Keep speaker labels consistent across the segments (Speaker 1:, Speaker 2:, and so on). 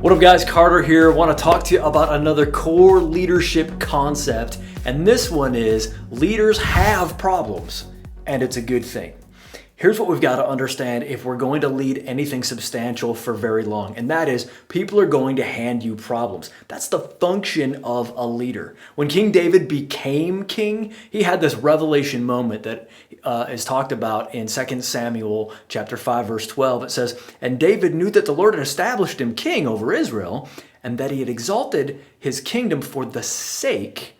Speaker 1: What up guys, Carter here. I want to talk to you about another core leadership concept, and this one is leaders have problems, and it's a good thing. Here's what we've got to understand if we're going to lead anything substantial for very long, and that is people are going to hand you problems. That's the function of a leader. When King David became king, he had this revelation moment that is talked about in 2 Samuel chapter 5, verse 12. It says, "And David knew that the Lord had established him king over Israel, and that he had exalted his kingdom for the sake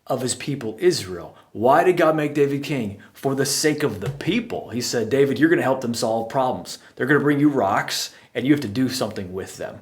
Speaker 1: of his people Israel." Why did God make David king? For the sake of the people. He said, David, you're going to help them solve problems. They're going to bring you rocks, and you have to do something with them.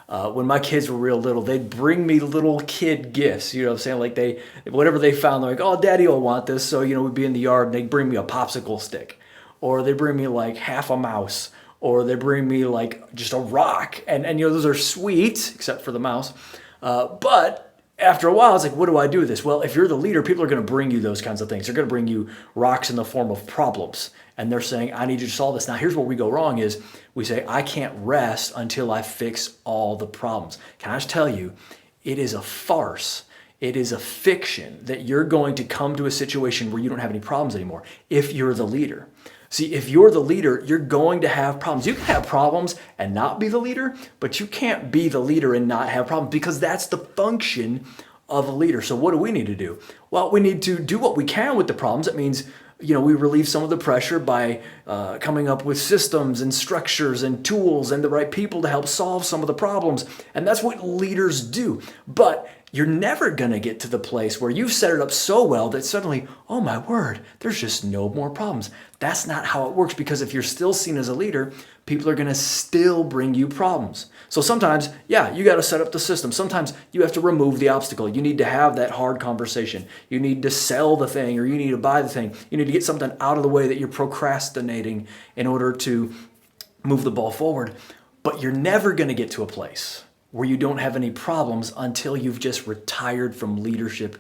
Speaker 1: When my kids were real little, they'd bring me little kid gifts. You know what I'm saying? Like whatever they found, they're like, oh, Daddy will want this. So, we'd be in the yard, and they'd bring me a popsicle stick. Or they'd bring me like half a mouse. Or they bring me like just a rock. And those are sweet, except for the mouse. But after a while, it's like, what do I do with this? Well, if you're the leader, people are going to bring you those kinds of things. They're going to bring you rocks in the form of problems. And they're saying, I need you to solve this. Now, here's where we go wrong is we say, I can't rest until I fix all the problems. Can I just tell you, it is a farce. It is a fiction that you're going to come to a situation where you don't have any problems anymore if you're the leader. See, if you're the leader, you're going to have problems. You can have problems and not be the leader, but you can't be the leader and not have problems because that's the function of a leader. So what do we need to do? Well, we need to do what we can with the problems. That means, we relieve some of the pressure by coming up with systems and structures and tools and the right people to help solve some of the problems. And that's what leaders do. But you're never going to get to the place where you've set it up so well that suddenly, oh my word, there's just no more problems. That's not how it works, because if you're still seen as a leader, people are going to still bring you problems. So sometimes, you got to set up the system. Sometimes you have to remove the obstacle. You need to have that hard conversation. You need to sell the thing, or you need to buy the thing. You need to get something out of the way that you're procrastinating in order to move the ball forward. But you're never going to get to a place where you don't have any problems until you've just retired from leadership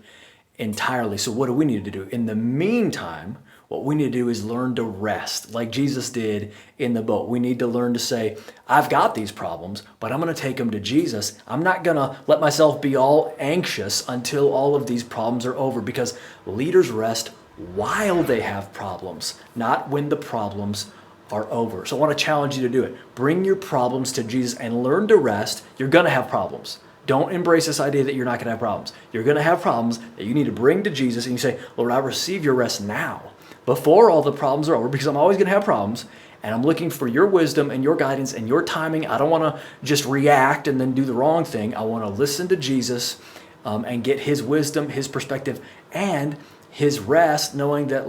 Speaker 1: entirely. So what do we need to do? In the meantime, what we need to do is learn to rest like Jesus did in the boat. We need to learn to say, I've got these problems, but I'm going to take them to Jesus. I'm not going to let myself be all anxious until all of these problems are over, because leaders rest while they have problems, not when the problems are over. So I want to challenge you to do it. Bring your problems to Jesus and learn to rest. You're going to have problems. Don't embrace this idea that you're not going to have problems. You're going to have problems that you need to bring to Jesus, and you say, Lord, I receive your rest now before all the problems are over, because I'm always going to have problems, and I'm looking for your wisdom and your guidance and your timing. I don't want to just react and then do the wrong thing. I want to listen to Jesus and get his wisdom, his perspective, and his rest, knowing that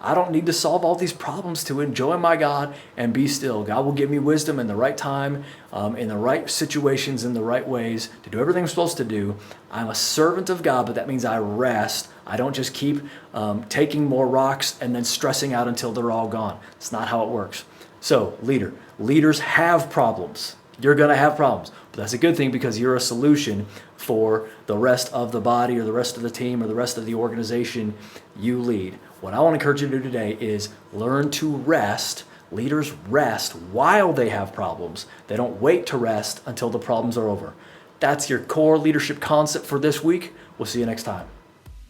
Speaker 1: I don't need to solve all these problems to enjoy my God and be still. God will give me wisdom in the right time, in the right situations, in the right ways to do everything I'm supposed to do. I'm a servant of God, but that means I rest. I don't just keep taking more rocks and then stressing out until they're all gone. It's not how it works. So, leaders have problems. You're going to have problems, but that's a good thing, because you're a solution for the rest of the body or the rest of the team or the rest of the organization you lead. What I want to encourage you to do today is learn to rest. Leaders rest while they have problems. They don't wait to rest until the problems are over. That's your core leadership concept for this week. We'll see you next time.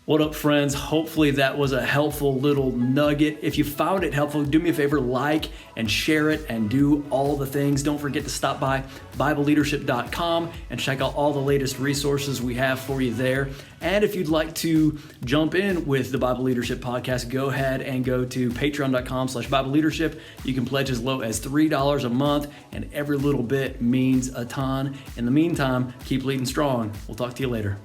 Speaker 1: What up, friends? Hopefully that was a helpful little nugget. If you found it helpful, do me a favor, like and share it and do all the things. Don't forget to stop by BibleLeadership.com and check out all the latest resources we have for you there. And if you'd like to jump in with the Bible Leadership Podcast, go ahead and go to patreon.com/BibleLeadership. You can pledge as low as $3 a month, and every little bit means a ton. In the meantime, keep leading strong. We'll talk to you later.